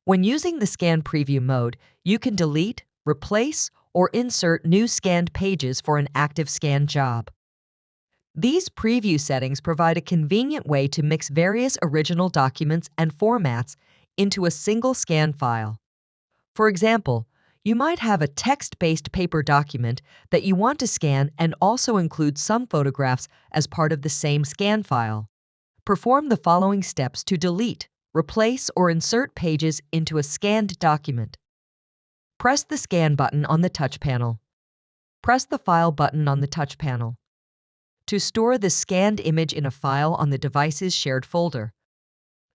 When using the Scan Preview mode, you can delete, replace, or insert new scanned pages for an active scan job. These preview settings provide a convenient way to mix various original documents and formats into a single scan file. For example, you might have a text-based paper document that you want to scan and also include some photographs as part of the same scan file. Perform the following steps to delete, replace, or insert pages into a scanned document. Press the Scan button on the touch panel. Press the File button on the touch panel. To store the scanned image in a file on the device's shared folder,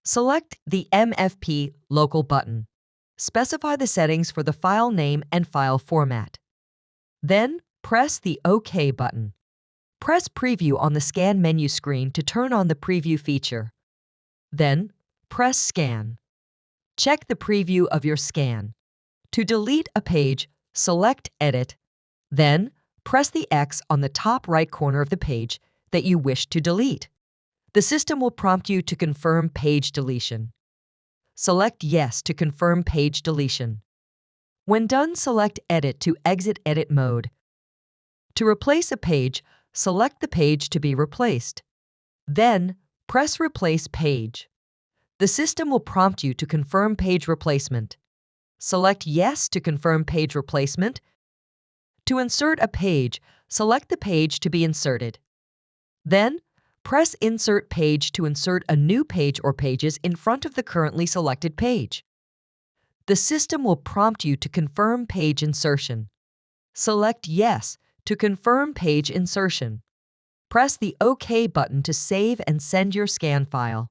select the MFP Local button. Specify the settings for the file name and file format. Then, press the OK button. Press Preview on the Scan menu screen to turn on the preview feature. Then, press Scan. Check the preview of your scan. To delete a page, select Edit. Then, press the X on the top right corner of the page that you wish to delete. The system will prompt you to confirm page deletion. Select Yes to confirm page deletion. When done, select Edit to exit edit mode. To replace a page, select the page to be replaced. Then, press Replace Page. The system will prompt you to confirm page replacement. Select Yes to confirm page replacement. To insert a page, select the page to be inserted. Then, press Insert Page to insert a new page or pages in front of the currently selected page. The system will prompt you to confirm page insertion. Select Yes to confirm page insertion. Press the OK button to save and send your scan file.